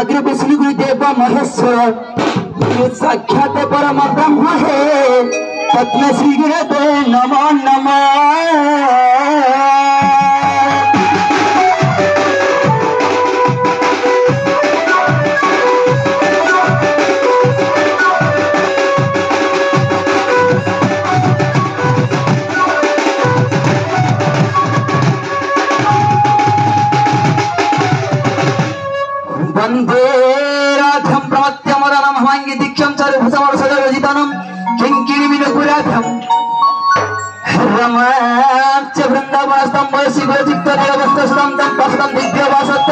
अग्र विष्णु देव महेश्वर साक्षात परम ब्रह्म है पद्म श्री गुरुदेव नमो नमः। वंदे राधम प्रमत्यमदनम हमांगी दीक्षम चारुभुजमर सदरजितनम किंकिणी विनुपुराधम रमाच वृंदावनस्तम वयसी गोचित्त देवस्तस्तं तम पस्तं दिव्यवासत्त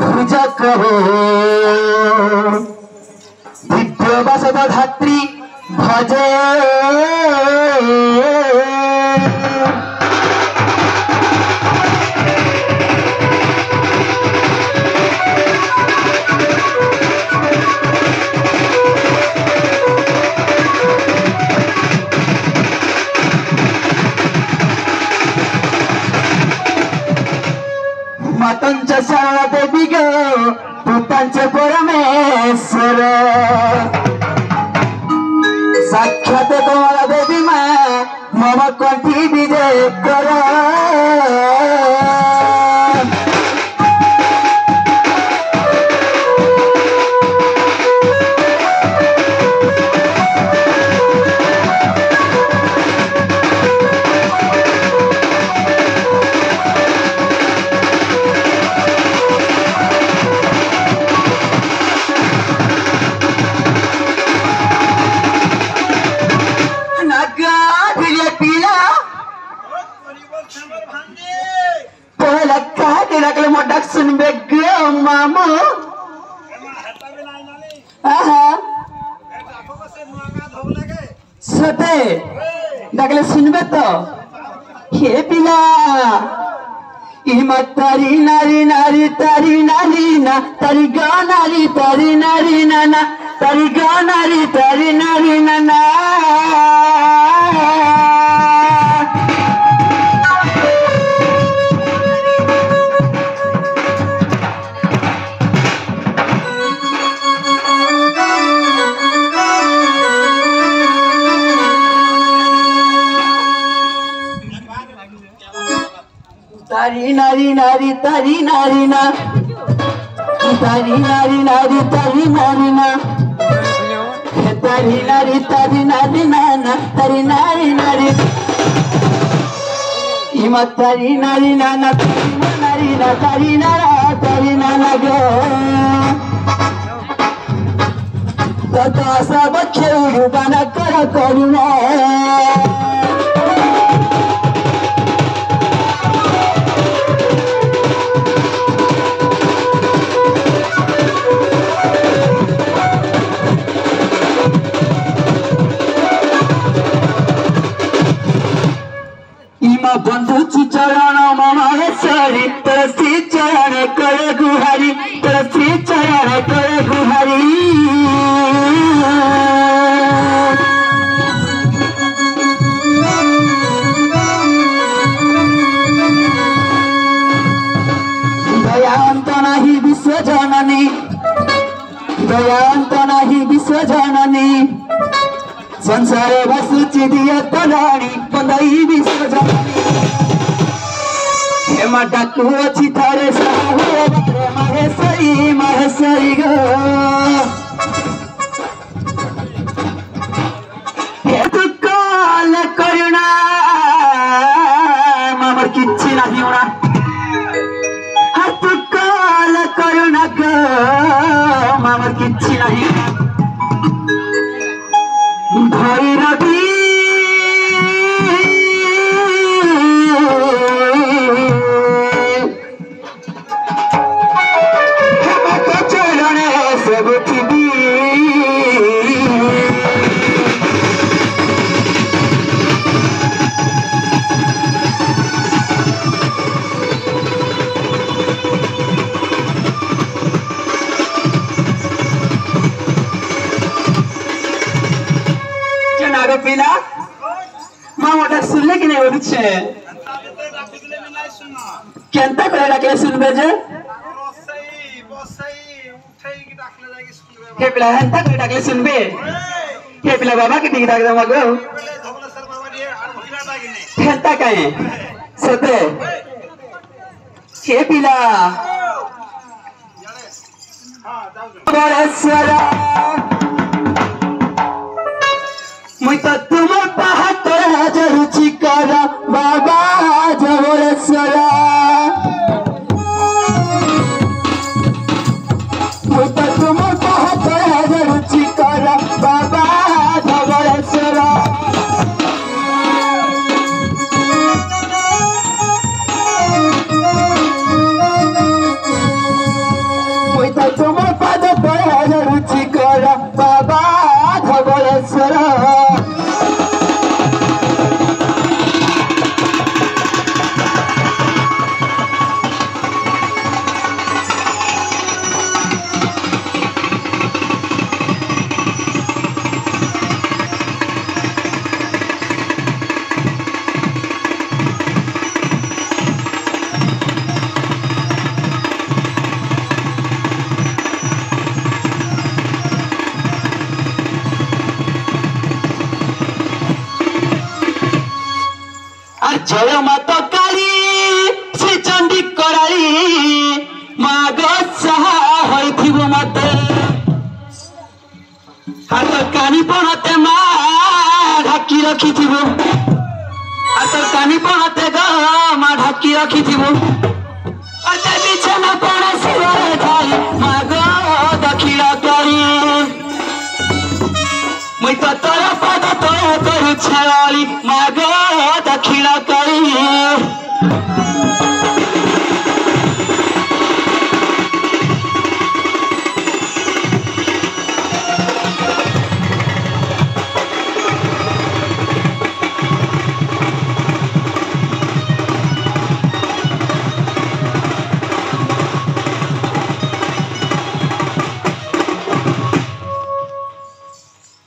भुजकहो दिव्यवासत धात्री भजे मातंच शाळा देवी ग पुतांचे परमेश्वर साक्षात कमला देवी मा मम कंठी विजय कर। सुनबे मामू सते डाकले सुनबे तो हे पिला इमा तारी नारी नारी तारी नारी ना तारी गा नारी तारी नारी ना ना तारी गा नारी तारी नारी ना ना तारी नारी नारी तारी नारी ना तारी नारी नारी तारी नारी ना तारी नारी ना ना तारी नारी इमा तारी नारी ना ना तारी नारा गो तो सब खेल बना कर करुणा बंधु चरण महेश्वरी तेरा श्री चरण करे गुहारी तेरा श्री चरण करे गुहारी दयांत नाही विश्व जननी दयांत नाही विश्व जननी संसार वसुची दिया तलाणी बंदाई विश्व जननी हेमा डाकू अच्छी थारे साहुरे महेश्वरी महेश्वरी गो हे तू काल करुणा मामर किच्छी नहीं होना हे तू काल करुणा गो मामर किच्छी नहीं होना भैरवी पिला मां मोटा सुनले कि नहीं बुझे केंता करे डाकले सुनबे जे बसई बसई उठई हे पिला हंता कोई डाकले सुनबे हे पिला बाबा के टिक डाक दमा गो हंता काहे सते हे पिला बड़ेश्वरा मुई तो तुमर पाहत जरुचि कर बाबा जबरेश्वरा मुई तो तुमर पाहत जरुचि कर बाबा जबरेश्वरा मुई तो तुमर पाद जरुचि कर बाबा जबरेश्वरा जय माता काली श्री चंडी कराई माग सहा होइथिबो मते हाथ कानी पणते मा ढाकी रखिथिबो हाथ कानी पणते ग मा ढाकी रखिथिबो अते बिछना पण सिरे धाई माग दखिण करी मुई तो तोर पद तोर करू छाली माग दखिण करी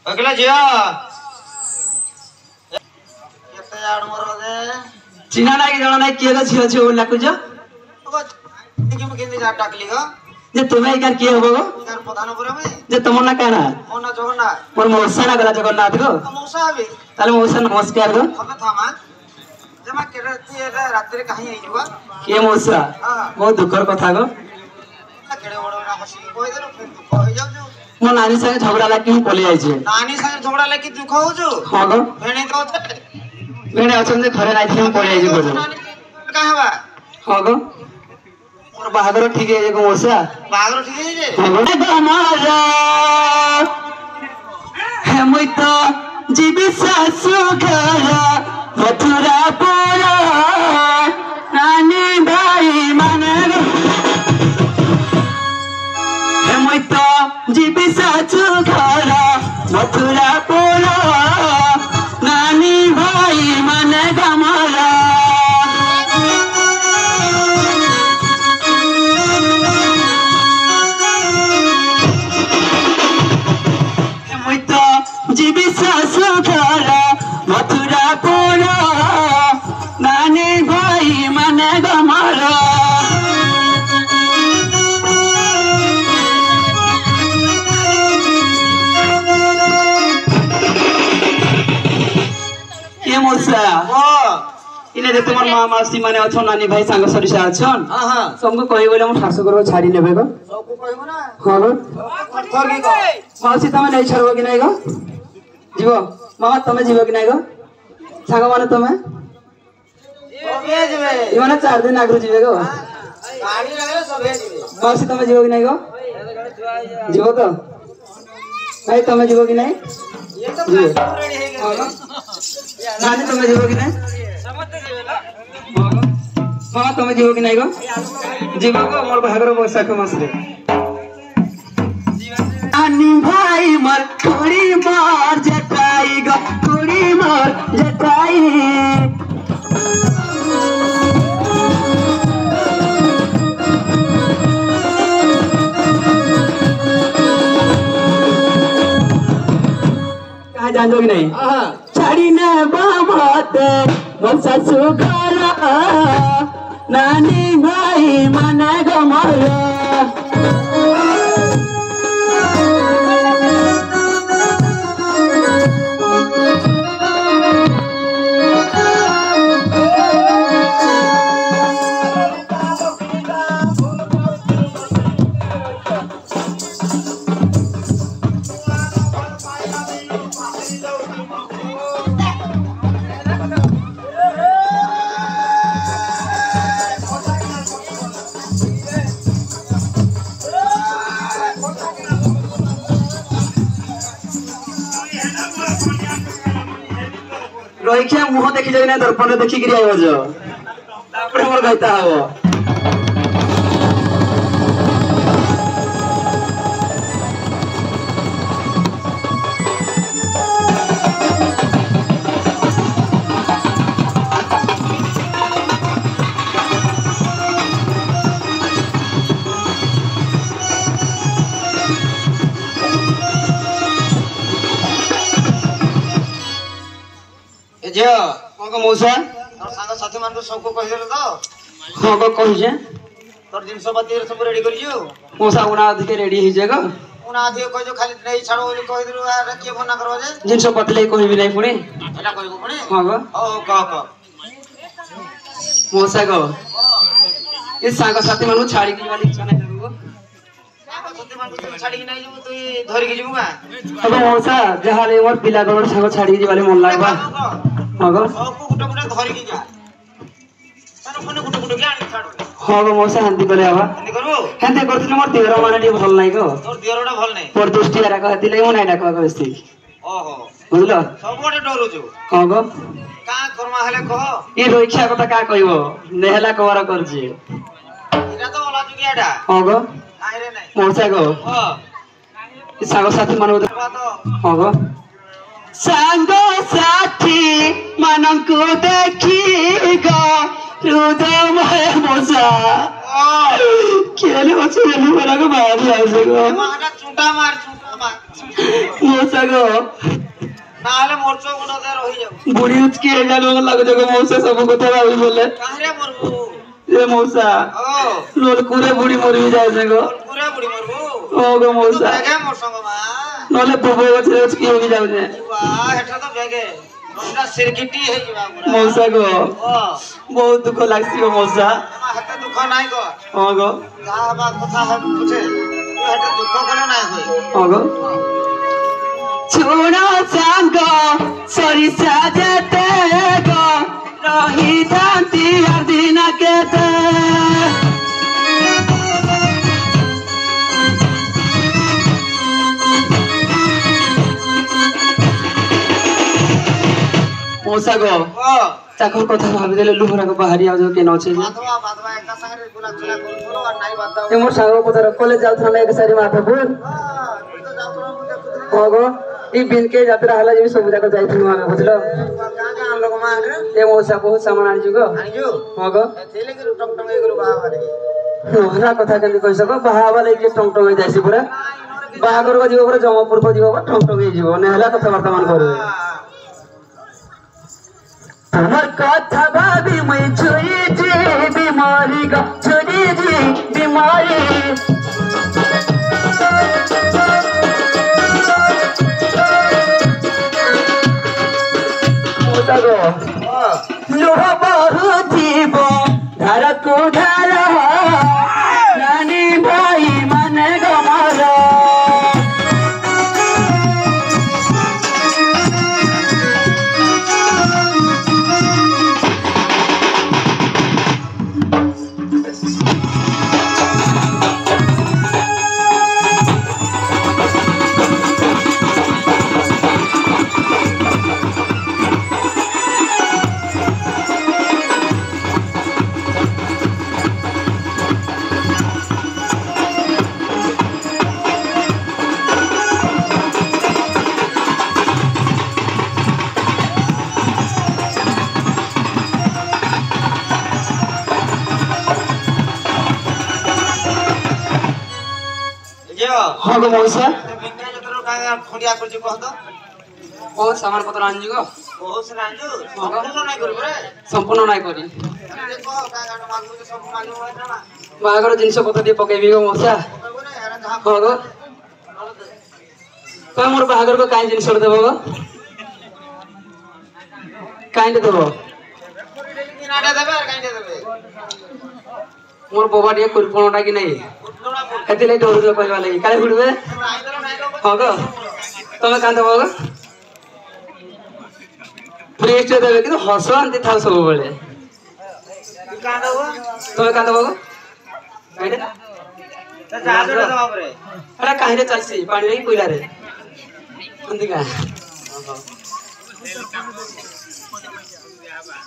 अगला जिया केते याड मोर बदे चिना नाही जण नाही केला छियो छियो लाकुज कि म केंदी जा डाकली ग जे तुम्हें इकार के होबो इकार प्रधान पुरा में जे तुमना काना ओना जगन्नाथ मोर मौसा ना गला जगन्नाथ गो मौसा आबे ताले मौसा नमस्कार गो हमें थामा जमा केरती एटा रात्रि कहीं आई जुवा के मौसा बहुत दुखर कथा गो केड़े बड़ ना हसी कोइ देलो फिर दुख हो जाउ जो मो नानी संगे झगड़ा लागी ही पले आइ छे नानी संगे झगड़ा लागी दुख हो जो हां गो भेणी तो भेणे अछन जे घरे नाइ थी पले आइ छे कहां बा हां गो और बाहागर ठीक है एगो मौसा बाहागर ठीक है जे हां गो हमारा है मुई तो जीवी सासु घर मथुरा पोरा नानी भाई माने है मुई तो जीवी सासु घर मथुरा पोरा नानी भाई माने गमारा मुई तो जीवी सासु घर मथुरा पोरा नानी भाई माने गमारा के मौसा इने जे तुमर मां मासी माने अछन नानी भाई संग सरिसा अछन हां हां सबको कहि बोले हम ठासु करबो छाडी नेबे गो सबको कहबो ना हां गो थोरगी गो मासी तमे नै छरबो कि नै गो जीवो मामा तमे जीवो कि नै गो सांग माने तमे सबे जबे इमाने 4 दिन आगु जीवे गो गाड़ी लगे सबे जबे मासी तमे जीवो कि नै गो जीवो तो नै तमे जीवो कि नै ये तो रेडी है गो नानी तमे जीवो कि नै समझते जेला मामा तमे जीवो कि नै गो जीवो गो मोर भागर बैसाख मासरे नानी भाई मर थोड़ी मार जटाई गो थोड़ी मार जटाई कहाँ जान कि नहीं छाड़ी ने बाबाते मोर ससु घर नानी भाई मने गमर रहीखिया मुह देखि जाई ना दर्पण देखि गिरी आइबो जो तापरे मोर गाइता हबो झियो को मौसा तोर सांग साथी मान को सबको कहि देलो तो हां को कहि जे तोर जिंस पाती सब रेडी करियो मौसा उना अधिक रेडी hi जेगा उना आधी कहि जो खाली नहीं छाड़ो बोली कहि देलो यार के मना करबो जे जिनसो पतले कहि भी नहीं पुणी एटा कहिबो पुणी हां गो ओ कह मौसा गो ये सांग साथी मानु छाड़ी की वाली इच्छा नहीं करूगो साथी मान को छाड़ी की नहीं जेबो तू धरि के जेबो बा अब मौसा जहाले मोर पिला गवर सांग छाड़ी की वाली मन लागबा हां गो सबको गुटा गुटा धरि के जा तार फोन गुटा गुटा के आनी छाड़ो हां गो मौसा हंती बोले आबा हंदी करबो हंती करथिन मोर देवर माने डी भल नाही गो तोर दियरडा भल नहीं पर दृष्टि आरा कहती ले मन आइडा कहबो बेसी ओहो बुझलो सबोटे डरो जो हां गो का करमा हले कह ई रोइखा कथा का कहबो नेहला कवर करजी एटा तो ओला जुगियाडा हां गो आइरे नहीं मौसा गो ओ ई सांग साथी मानु तो हां गो सांग साथी मानंकु देखि गो हृदय मौसा खेले बच्चे खेले वाला को बाहर लाए से गो माना चूटा मार मौसा गो नाले मोरचो गुडा दे रही जाऊ बुढ़ी उचकी है जानो लग जगो मौसा सब को थोड़ा भी बोले काहरे मरबू ये मौसा ओ लोल कुरे बुढ़ी मर भी जाए से गो पूरा बुढ़ी मरबू ओ गो मौसा बेगे मोर संग मा नले बुबो बच्चे उचकी हो जाऊ जे वाह हेठा तो बेगे नोटा सिरकिटी है जीवा पूरा मौसा गो ओ बहुत दुख लागसी हो मौसा मा हेते दुख नाही गो हां गो जा बा कथा है पूछे तू हेते दुख कले नाही होई हां गो छोड़ो सांग सरिसा जेते गो रही थांती हर दिन केते मौसा गो ओ चाकर कथा भाबी देले लुहरा को बाहरी आ जाओ के नछे जे माधवा एका संगे गुला चला करू और नाही बात ए मोर सागो पतर कॉलेज जाउ थला एक सारी माथा बोल तू तो जाऊ तो मुझे कुछ हो गो ई बिन के यात्रा हला जे सब जाको जाई थनु आमे बुझलो का लोग मा रे ए मौसा बहुत सामान आनी जुगो आनी जो हो गो थेले के टंग टंग एगरो बाबा रे नोहरा कथा केन कहि सको बाहावा ले के टंग टंग जाईसी पूरा बाहागर को जीव पूरा जमपुर को जीव टंग टंग जीव ने हला कथा वर्तमान करू हमर कथा भाभी मैं छोरी जी बीमारी का छोरी जी बीमारी मौसा गो लोहा बहु जीव धार को धार नानी भाई मन गमारा हां गो मौसा बिना जतरो का खंडिया करजी कह तो बहुत सामान पत्र आनी गो बहुत से नाजू संपूर्ण नाही करू रे संपूर्ण नाही करी देखो का गाड मागू के सब मालूम होय ना बाहागर जिनस पत्र दे पकेबी गो मौसा कहबो ना यार जहां हां गो कय मोर बाहागर को काई जिनस देबो गो काई दे देबो दिन आडा देबे और काई देबे मोर बोबा टे कुरपणटा कि नहीं हेति ले डोर कहवा लागि काले हुडबे हां गो तमे कान देबो गो प्रेस्ट देबे कि हसंती थाउ सब बेले का देबो तमे कान देबो गो काइडे त जादू रे बाप रे अरे काहे रे चलसी पानी रे कोइला रे अंतिका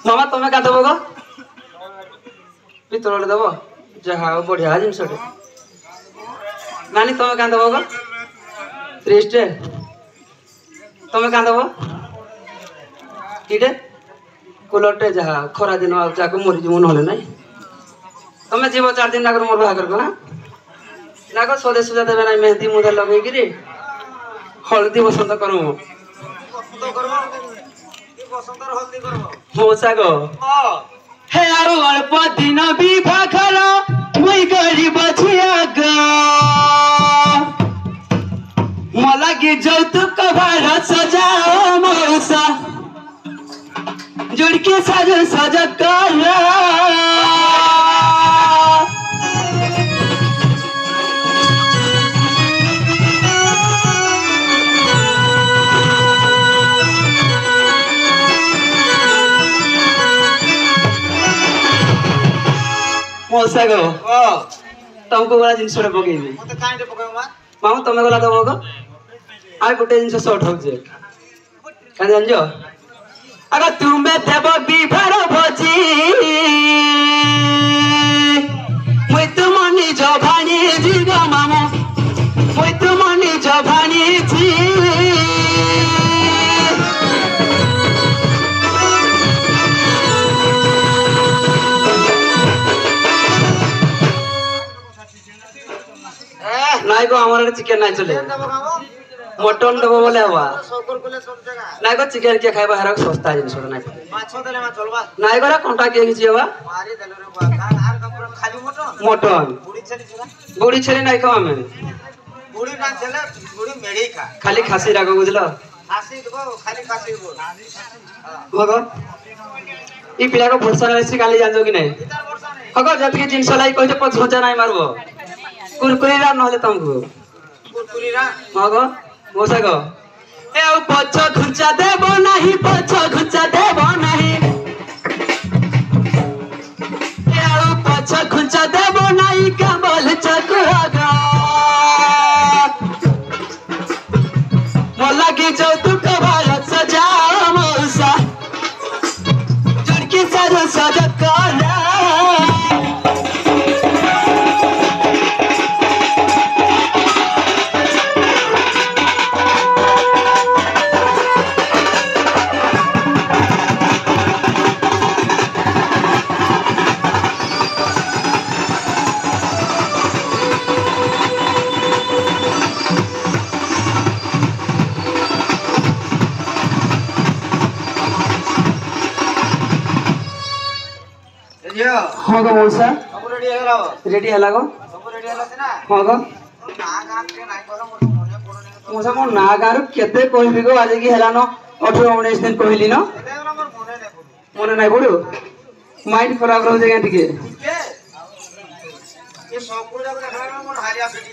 मामा तुम्हें क्या दबो पितल दब जहा बढ़िया जिनस नानी तुम्हें क्या दब फ्रिजटे तुम्हें क्या दब इटे कूलरटे जहा खरा दिन जाको मरीजी ना ना तुम्हें जीव 4 दिन आगे मोर बाहर ना ना सदे सुजा देवे ना मेहंदी मुदा लगे हलदी बसंत करूँ मौसा गो हे आरो अल्प दिन विभाखर मुई गरीब छिया ग मला की जौतुक भार सजाओ मौसा जुड़के सज सज कर मौसा गो तुमको गला जिनस पकईबी मामू तुम गला दब गो आ गोटे जिन सर्ट हो जान अगर तुम्हें देव विभार भोजी मुई तुम निज भाणी जी गो मामू मुई तुम निज भाणी जी नाई को हमारे चिकन नहीं चले मटन दबो बोले हवा नाई को चिकन के खाइबा हरक सस्ता जिनिस नाई नाई को कंटा के घिची हवा मटन बुड़ी छेली नाई खावा में खाली खासी रागो बुझलो मगो ई पिला को भरसा नहीं काली जान जोगी नहीं हगो जत के जिनिस लाई कहते 5,000 नहीं मारबो कुरकुरी राम नहले तुमको कुरकुरी राम मगो मौसा गो ए पछ घुचा देबो नहीं पछ घुचा देबो नहीं ए पछ घुचा देबो नहीं कमल चकुरागा मोला की जौतुक भारत सजाओ मौसा जुड़की सज सज कर हाँ गो मौसा रेडी है गो हाँ गो मौसा मोर ना गार केते कहबी गो आज की हेलानो 18-19 दिन कहली न मने नहीं पड़ो माइंड खराब रह जाए टिके ये सब को जब देखला मोर हारिया पेटी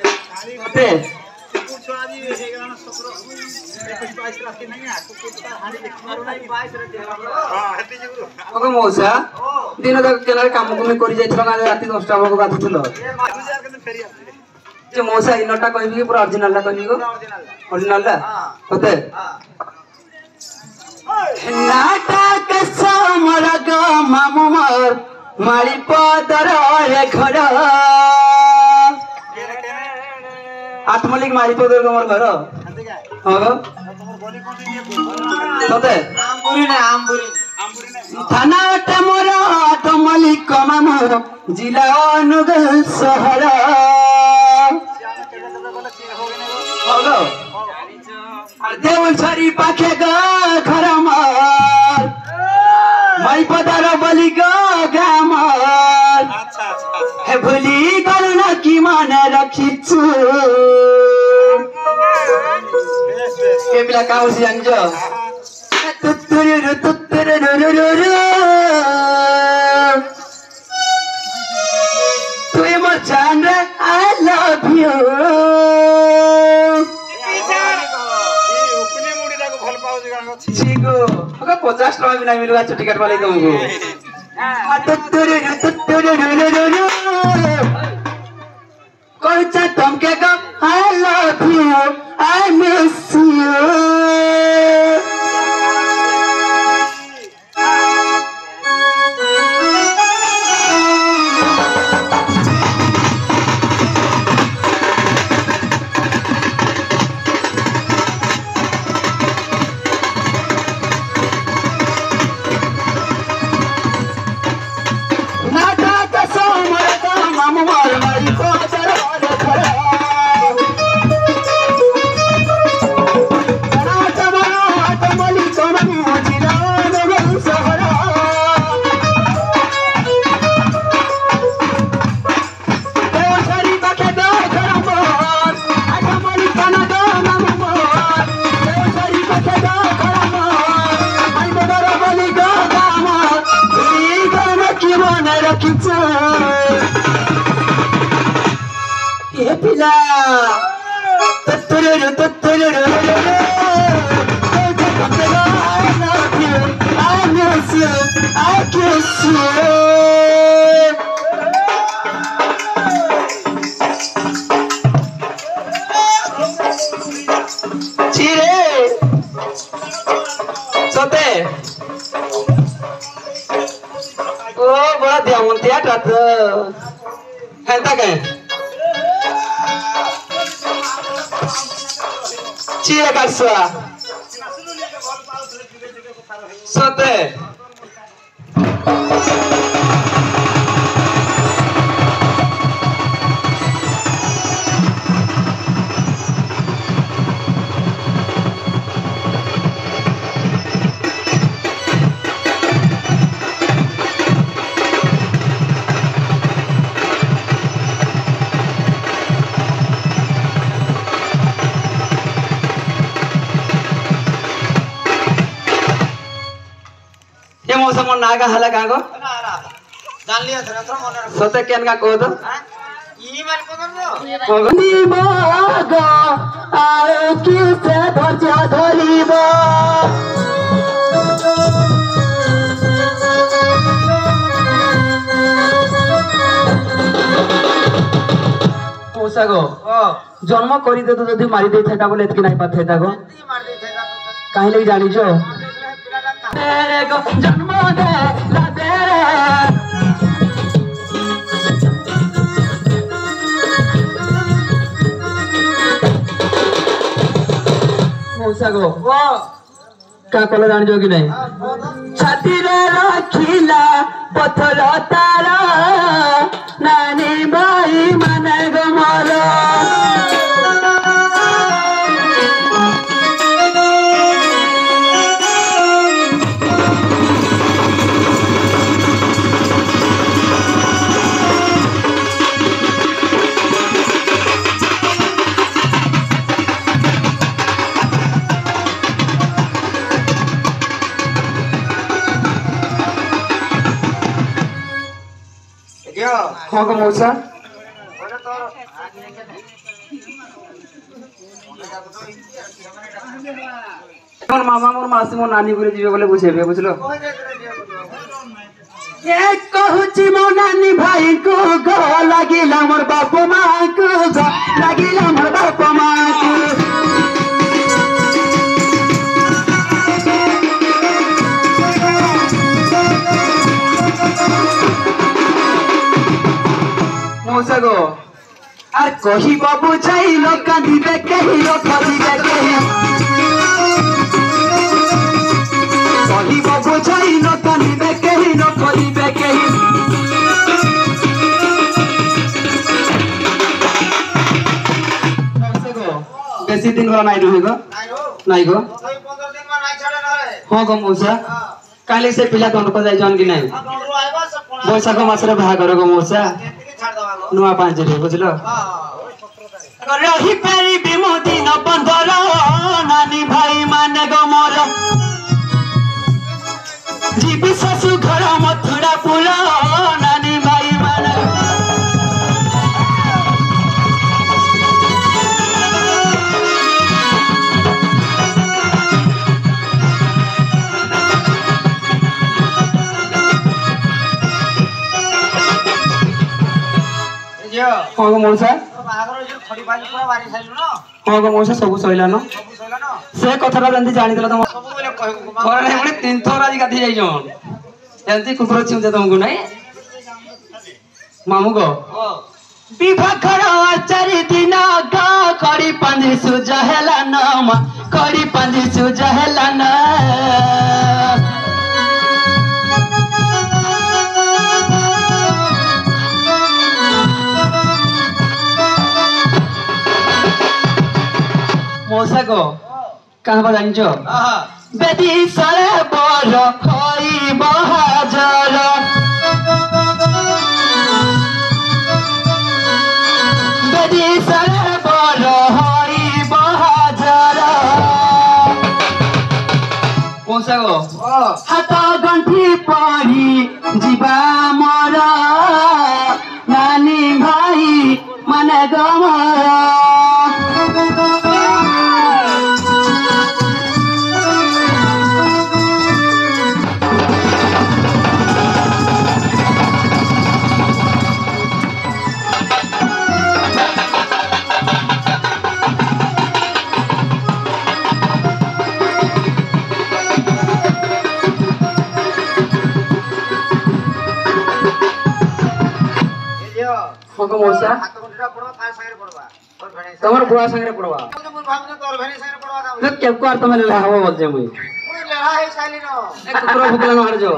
ओके मौसा दिन तक केनारे काम कुमे करि जाइथलो गाने राती 10टा बको गाथुथलो जे मौसा इनटा कहबी पूरा ओरिजिनल ला कहबी गो ओरिजिनल ला होते नाटक समर ग मामू मोर मारी पदर रे घर आत्मलिक मारी पदर ग मोर घर हां गो होते आमपुरी ने आमपुरी थाना मोर आत्मलिक मामू जिला अनुगुल शहर हां देउल छरी पाखे ग घर मार माई पदार बलि ग गामार अच्छा हे भुली गलना की मान रखिछु के बिला काउसी अंजो तुतुरु तुतुरु तुई मोर जान रे आई लव यू चिगो ओके 50 टका बिना मिलवा टिकट वाले तुमको कोचा तुमके को I love you I miss you रखिछ ए पिला तत्तुरु तत्तुरु I miss you, I kiss you. Chire, sote. Oh, bora dia muntia tat. Henta kae. Chire karswa. Sote. ये मौसम और नागा हला कागो जान लिया था तो मन सोते केन का को तो ई मन को दो नी मागा आए किसे धजा धरिबो ओसागो जन्म करी दे तो जदी मारी दे थेता बोले एतकी नाही पाथे तागो मार दे थे काहे लई जानी जो तेरे को जन्म दे ला तेरे मौसागो का कल जान जो कि नहीं छाती रे रखिला पत्थर तारा नानी भाई मने गो मोरो हाँ को मौसा मोर मामा मोर मासी मोर नानी गुरे जीवे बोले बुझेबे बुझलो ए कहूची मो नानी भाई को गो लागिला मोर बाप मां को गो लागिला मोर बाप मां को मौसागो আর কহিব বুঝাইল কাঁদিবে কেহি রখিবে কেহি কহিব বুঝাইল কাঁদিবে কেহি রখিবে কেহি বেশি দিন গলা নাই রহিব নাই গো 15 दिन में नहीं छाड़े रहे हाँ गो मौसा काले से पिला दंड को जाय जन कि नहीं डोंडरू आइबा सब कोना बैसाख मासरे बाहा करो गो मौसा छाड़ दवा गो नुआ पांच रे बुझलो हां रही पेरी बिमोदी न बंदर नानी भाई माने गो मोर जीवी ससु घर मथुरा पुर नानी भाई माने हाँ गो मौसा हाँ गो मौसा सब सैला न से कथा जल्दी जानी तुम थोड़ा नहीं पुणी 3 थर आज गाधी जाइछन एंती कुकुर चिंता तुमको नहीं मामू गो विभाखर 4 दिन गा कड़ी पंजी सुजा हेला न कड़ी पंजी सुजा हेला न मौसा को कहाँ पर जानिचो बेदी सरे बर होई बहाजर बेदी सरे बर होई बहाजर मौसा को हाथ गंठी पड़ी जीवा मोरा मको मौसा हाथ गुंडा पड़वा तार संगे पड़वा और भेणे तमर बुआ संगे पड़वा तो मुझ भाग तोर भेणे संगे पड़वा दाऊ तो केब को तुम ले हवा बोल जे मुई मुझ लड़ा है साली नो एक कुकुर भुकला न हट जो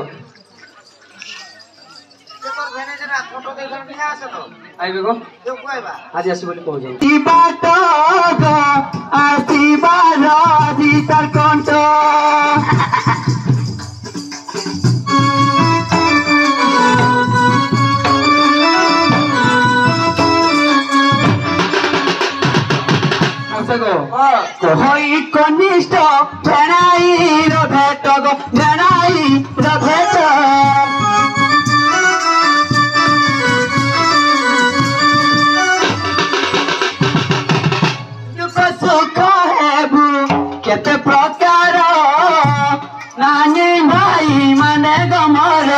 तोर भेणे जना फोटो देखन नहीं आसे तो आइबे को जो कोइबा आज आसी बोली कहू जाऊ ई बात गो आसी बारादी तार कंठ कहई कनिष्ठ भेणाई रो भेट गो भेणाई रो भेट दुख सुख हेबु केते प्रकार नानी भाई माने गमर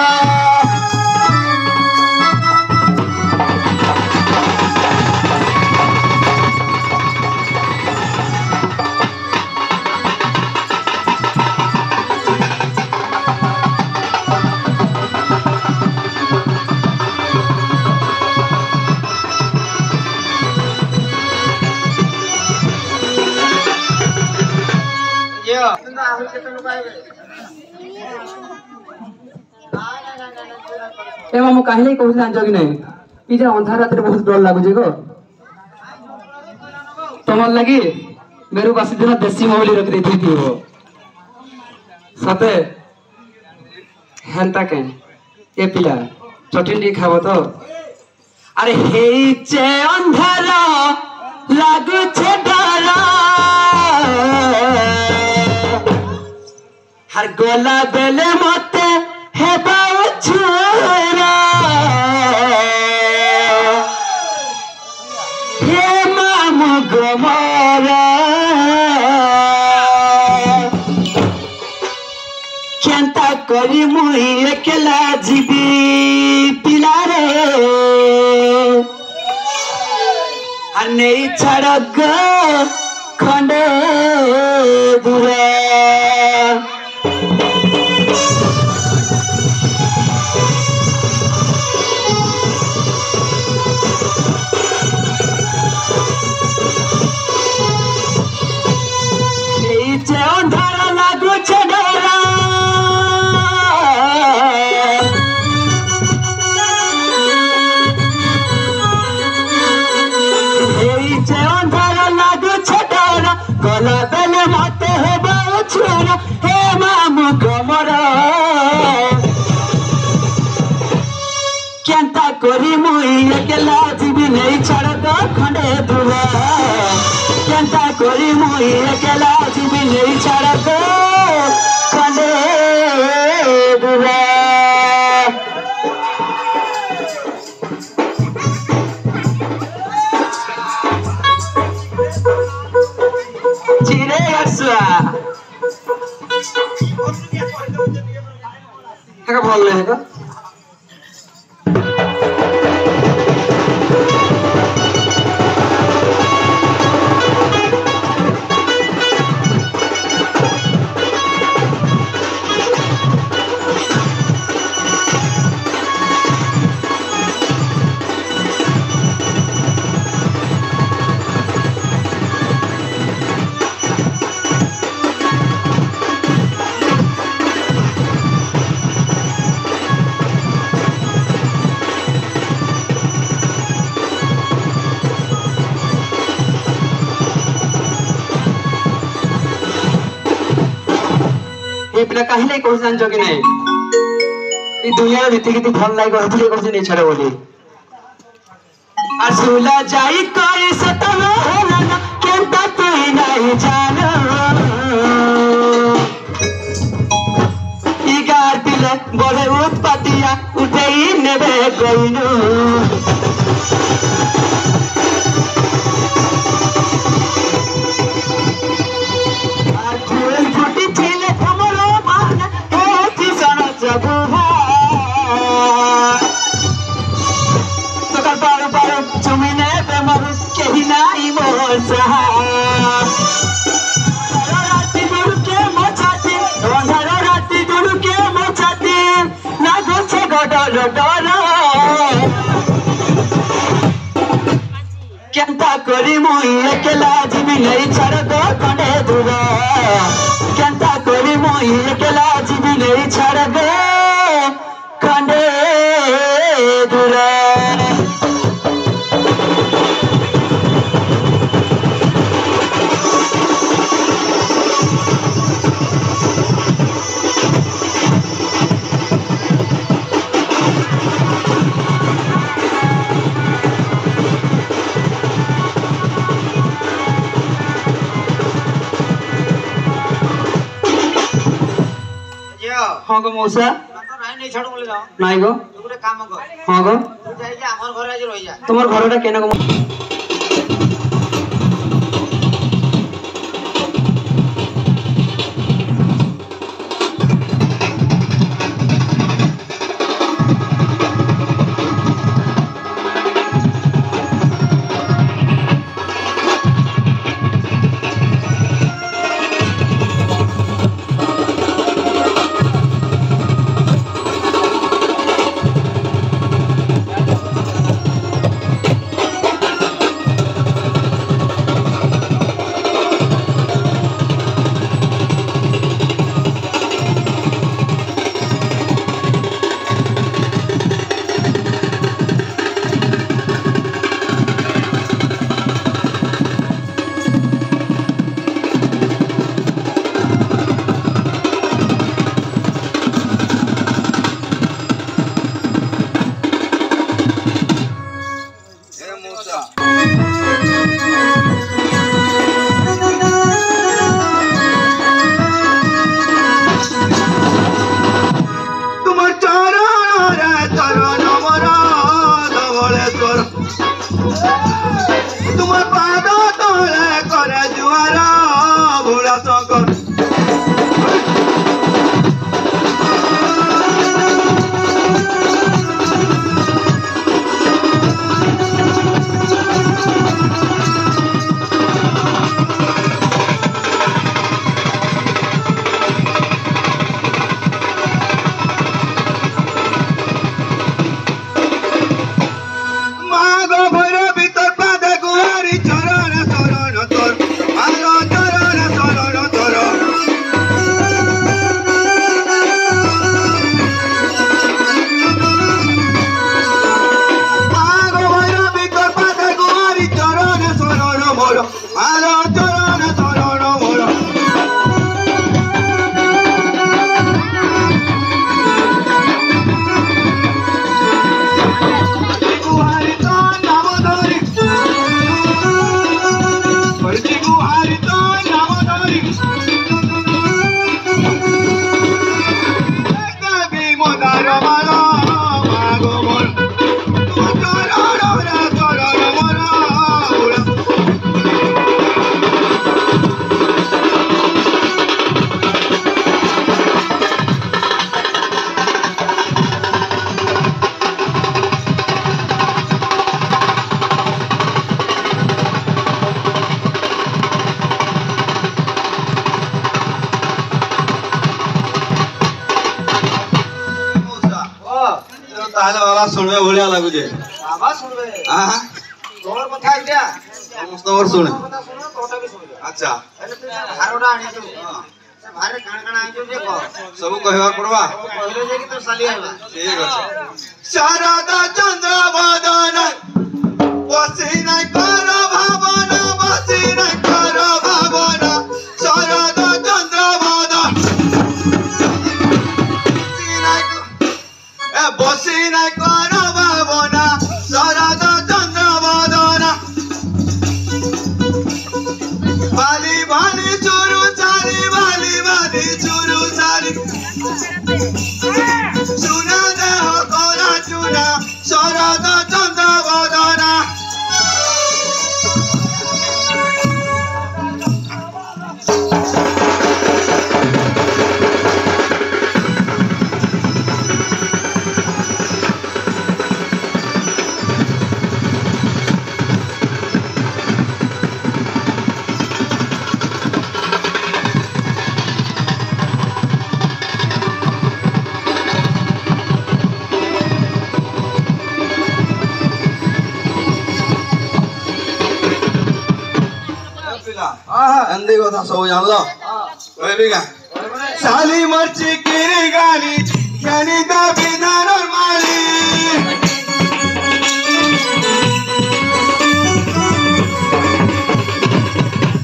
यो तुम आहुल के तनु पाइबे ए मामू काहिले कहू जान जगी नै ई जे अंधार रात बहुत डर लागु जे गो तमर लगी मेरू बासी दिन देसी मोबाइल रख देती थी वो सते हेंता के ए पिला चटनी खाबो तो अरे हे चे अंधार लागु छे डर हर गोला बेले मते हे बाऊ छुरा हे मामू गोमरा केंता करी मुई एकला जीवी पिला रे हर नहीं छड़क खंडे दूरा केंता करी मुई एकला जीवी नहीं छड़ दो खंडे दुआ केंता करी मुई एकला जीवी नहीं छड़ दो खंडे दुआ चिरे असुआ हेका बोल ले हेका पिला काहिले कहू जान जगी नै ई दुनिया रे भिति किति भल लाग हथिले कहू नै छड़े बोली असुला जाई करी सतलो होला ना केंता तोई नाही जानो ई गार पिले बड़े उत्पतिया उठेई नेबे गइनु करी मुई एकला जीवी नहीं छाड़ दो खंडे दूर केंता करी मुई एकला जीवी नहीं छाड़ दो खंडे दूर हाँ गो मौसा नहीं छाड़ू बोले जाओ नाई गो तू गोटे काम कर हाँ गो तू जाई जे हमर घर आज रहि जा तुम्हार घरटा केना गो तुम पाद तले करे जुआर भोला शंकर ताले वाला सुनबे भलिया लागु जे बाबा सुनबे हां तोर कथा आइडिया समस्त और सुने कथा सुन तोटा भी सुन अच्छा अरे तू भारोडा आनी जो से भारे काण आई जो जे को सब कहवा पड़वा कहले जे कि तो साली आइबा ठीक अछि शारदा चंद्र वदन बसी नै कर भावना बसी नै कर भावना शारदा चंद्र वदन बसी नै कर भावना शारदा चंद्र वदन बाली बाली चुरु चारी बाली बाली चुरु चारी सुना देह कोरा चुना शारदा चंद्र वदना एंदी कथा सब जानलो कहबी का साली मर्ची किरी गाली ज्ञानी दा विधान माली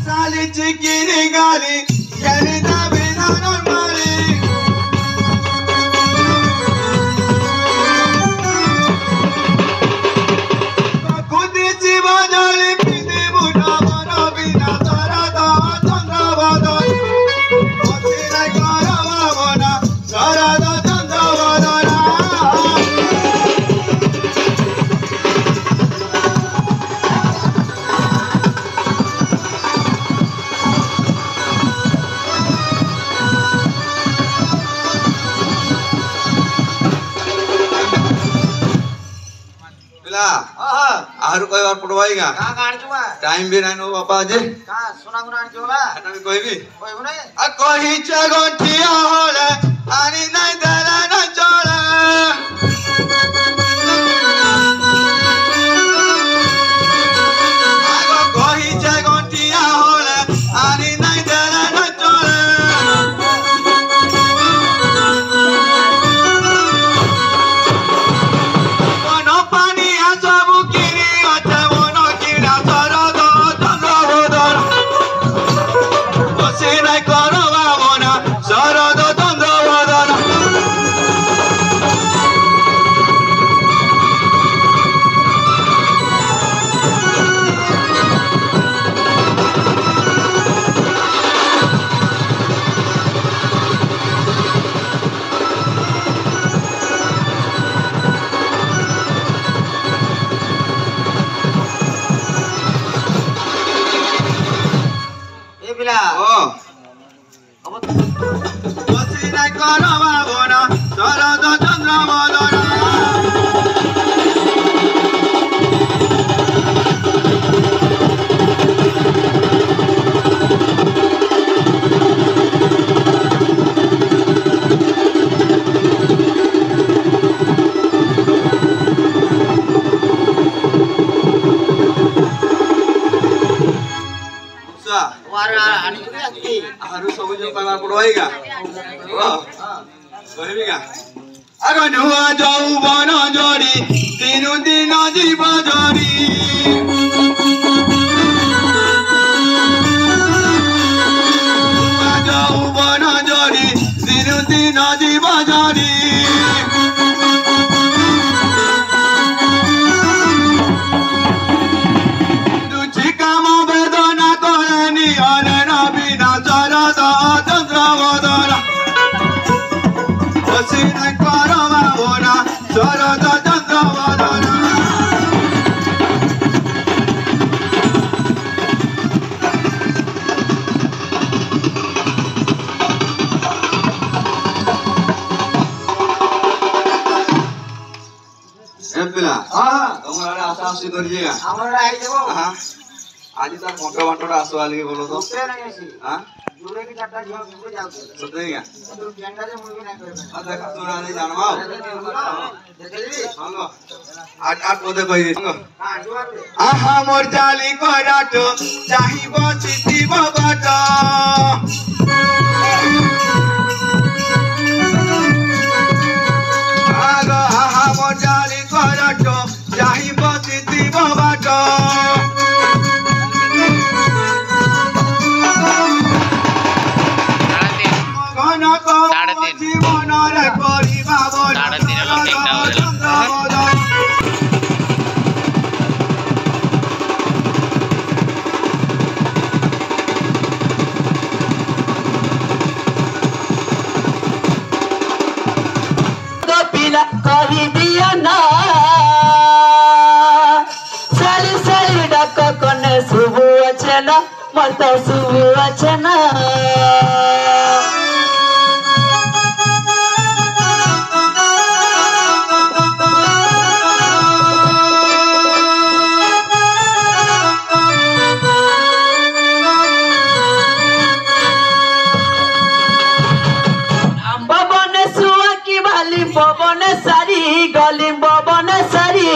साली चिकिरी गाली ज्ञानी दा विधान माली खुदी जीवा जाली पिंदी बुढ़ा बना बिना तारा दा चंद्र बदल ओसिरा करवा बना तारा दा चंद्र बदल आरु कोई बार पड़वाएगा का गाड़ी जुआ टाइम भी नहीं नो बापा जी का सोना गुना जुआ एटा भी कोई भी कोई बने आ कोही चगोठिया होले आनी नहीं देला न चोले आगो कोही चगोठिया होले आनी नहीं देला न चोले कोनो पानी आसबु किरी अते मोनो किरा सरद चंद्र बदल ओसिरा करवा बना सरद चंद्र बदल ए बिला ओ ओसिरा करवा बना सरद चंद्र बदल सा वार आनी जुआ की आरु सब जो पावा पड़वाएगा ओ कहबी का आगो नुआ यौवन जोड़ी तीनु दिन जीव जोड़ी नुआ यौवन जोड़ी तीनु दिन जीव जोड़ी दुची काम वेदना करनी अरे नबीना शरद चंद्र बदल ओसिरा करवा बना शरद चंद्र बदल ए पिला हां तुम्हारा आशा आशी करिएगा हमरा आई देबो हाँ आज तक मोटो बाटोड़ा आसो वाली के बोलो तो दूसरे नहीं ऐसी हाँ जुड़े की चाटा जो बिल्कुल जाओ सतेगा तो झंडा से मुर्गी नहीं करे आ देखा तोरा नहीं जानवाओ देखली हां आठ आठ पदे कहि दे हां जुआ रे आहा मोर जाली कराट चाहिब सिथिब बाट आगो आहा मोर जाली कराट चाहिब सिथिब बाट घन को जीवन रे करिबा बड़ तो पिला कही दिया ना साली साली डक कने शुभ अच्छे ना मत शुभ अच्छे ना पवन सारी गली पवन सारी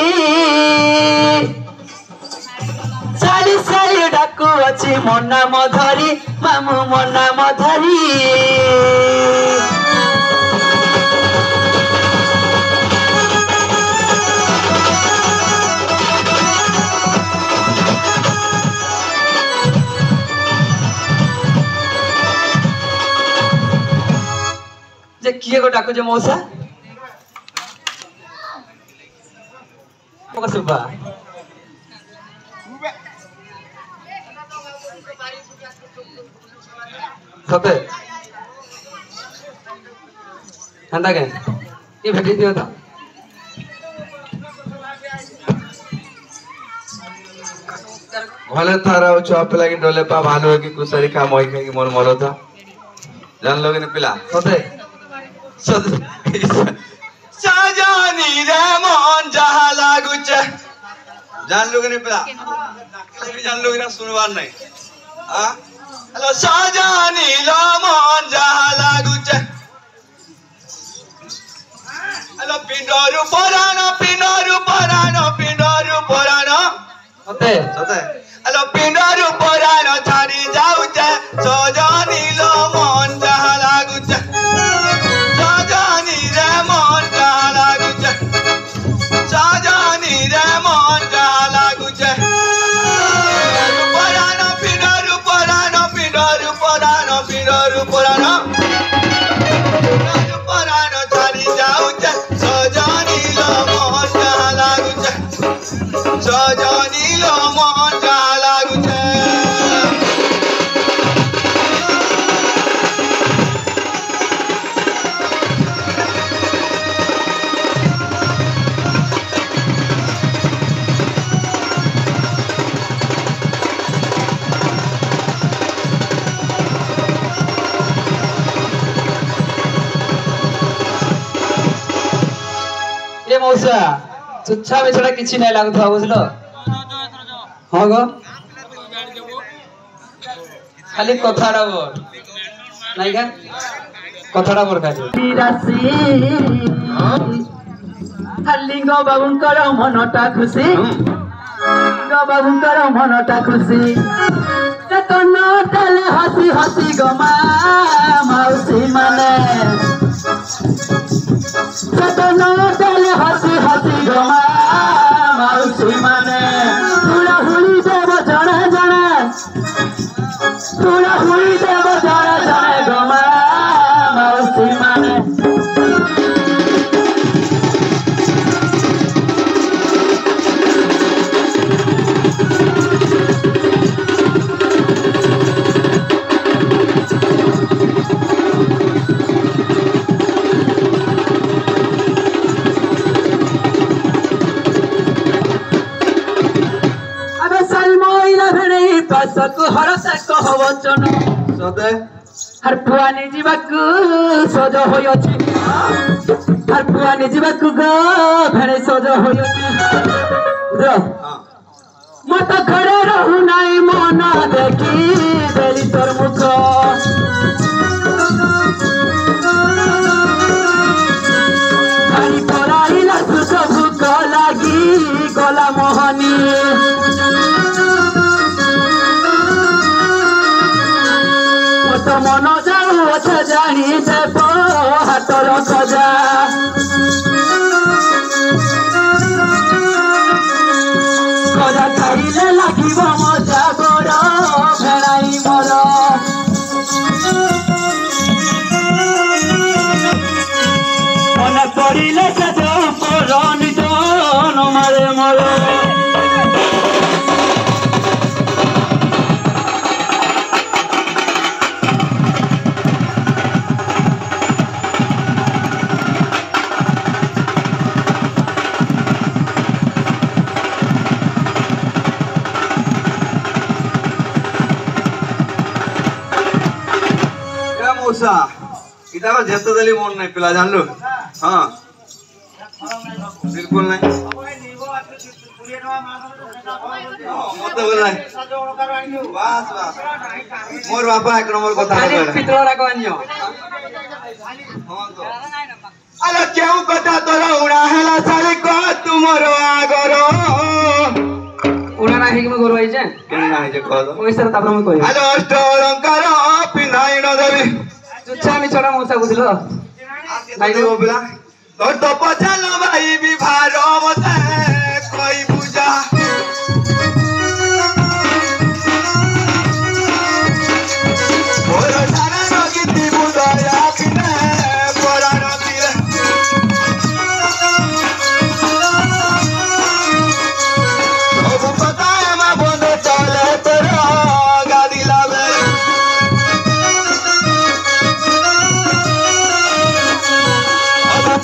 साली साली डक ডাକୁ ଅଛି ମୋ ନାମ ଧରି ମାମୁଁ ମୋ ନାମ ଧରି ଯେ କିଏ ଗୋ ଡାକୁଛ ମଉସା ସୁବା ସତେ ହେନ୍ତା କେଁ କିଏ ଭେଟି ଦିଅ ତ भले थारा छुआ पिला की डोले पा भानु की कुसरी खा मोई के मोर मरो था जान लोगे ने पिला सते साजानी रे मन जहा लागु छे जान लोगे ने पिला जान लोगे ना सुनवार नहीं हां हेलो साजानी लो मन जहा लागु छे हेलो पिंडोरु परानो सते सते हेलो पिंडोरु परानो छाड़ी जाऊ छे सजानी लो मन जहा लागु छे सजानी रे मन जहा लागु छे सजानी रे मन जहा लागु छे परानो पिंडोरु परानो छाड़ी जाऊ छे सजानी लो मन जहा लागु छे सजानी लो मन जहा लागु छे ए मौसा चुच्छा में छड़ा किछि नहीं लागुथवा बुझलो हां गो खाली कथाड़ा बोल नहीं का कथाड़ा बोल खाली राशि लिंग बाबुंकर मनटा खुशी लिंग बाबुंकर मनटा खुशी चतन ताले हसी हसी गमा माउसी माने चतन ताले हसी हसी गमा माउसी माने हुड़ा हुड़ी देव जणे जणे हुड़ा हुड़ी देव जणे जणे गमा माउसी माने पासक हरस कहवचन सते हर पुआनी जीवाकु सज होयछि हर पुआनी जीवाकु ग भेणे सज होयछि रो मत घरे रहु नाई मन देखि बेली तोर मुख खाली पराइला सुख भूख लागी गला मोहनी तो मन जाऊ अच्छा जानी देव हाथर खजा खजा खाइले लागिब मजा बड़ भेड़ाई मोर मन पड़िले से पर निज मारे मोर इधर जेते दली मन नहीं पिला जान लो हां बिल्कुल नहीं मत बोल नहीं बस बस मोर बापा एक नंबर কথা खाली पितरोड़ा को अन्यो हां तो अरे केउ কথা तोरा उड़ा हैला साली को तुमरो आगरो उड़ा ना है कि मैं गोरवाई जे केना है जे कह दो ओइ सर तापर हम कहि आज अष्ट अलंकार पिनाई न देवी तुच्छा मी छोड़ा मौसा बुझलो भाई को बोला तो पचल भाई विभार मते कोई पूजा और सारा नगीति बुदया किने पराण दिले सब पता है मैं बंद चले तेरा गाड़ी लावे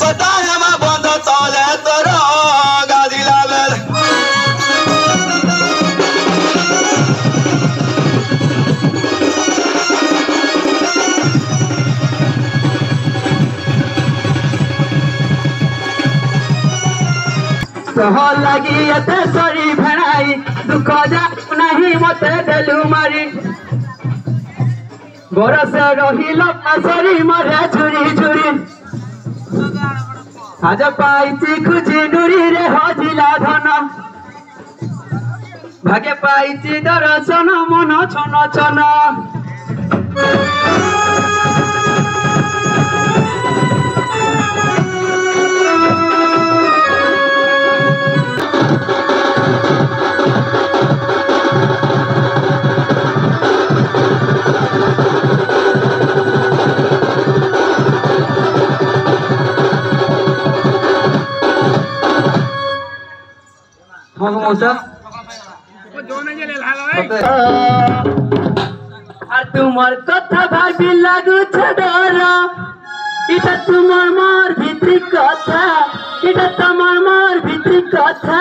पता है मैं बंद तले तोरा गाड़ी लावे सह लगी एते सरी भेणाई दुख जा नहीं मते देलु मारी बरस रहिल सरी मरे छुरी छुरी आज पाइची खुची डुरी रे हजिला धन भागे पाइची दर्शन मन छन छन मौसा আর তোমার কথা ভাবি লাগুছে ডর এটা তোমার মোর ভিতরি কথা এটা তোমার মোর ভিতরি কথা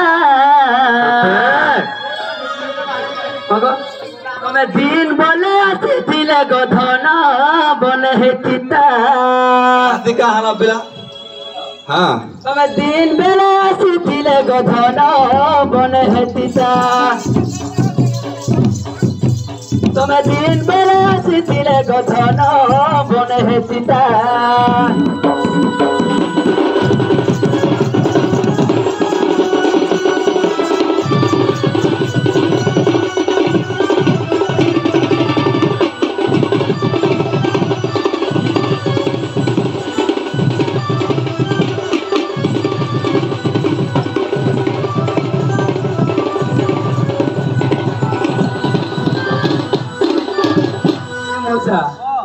তুমি দিন বলে আসিছিলে গধন বলে হেতিতা अधिका हला बिला हां তুমি দিন বেলা আসিছিলে গধন বলে হেতিতা তুমি দিন বেলা আসিছিলে গধন বলে হেতিতা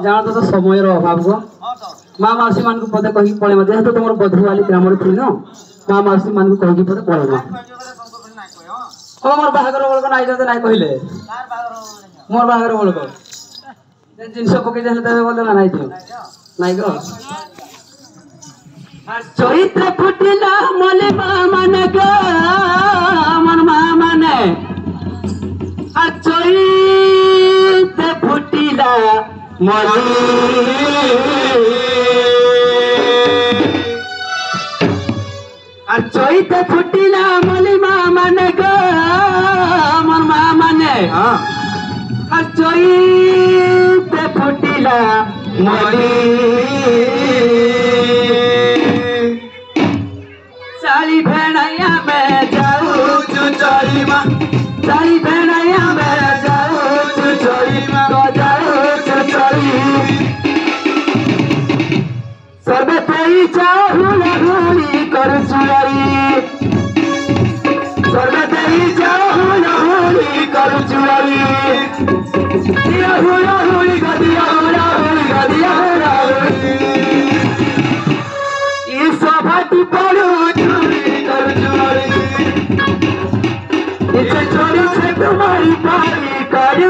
जान तो समय अभाव गो माँ मासी मान को पदे कही पड़े जेहेतु तुम बधुवाली ग्राम थी न माँ मासी मान को कही पदे पड़े हम मोर बाहागर बोल को नाई जाते नाई कहले मोर बाहागर बोल को जिनस पके जाले तबे बोल ना नाई थियो नाई गो चरित्र फुटिला मले माँ माने गो मन माँ माने चरित्र फुटिला मली चैते फुटिला मली माँ माने गो मोर माँ माने चैते फुटिला मली साली भेड़ैया में जाऊ चुचरी माँ साली भेड़ैया में जाऊ चुचरी माँ सर्वे तेई चाहुला हुली कर चुराई सर्वे तेई चाहुला हुली कर चुराई दिया हुला हुली गदिया हुला हुली गदिया हुला हुली इस सभाटी पड़ू चुरी कर चुराई इसे चोरी से तुम्हारी पारी कर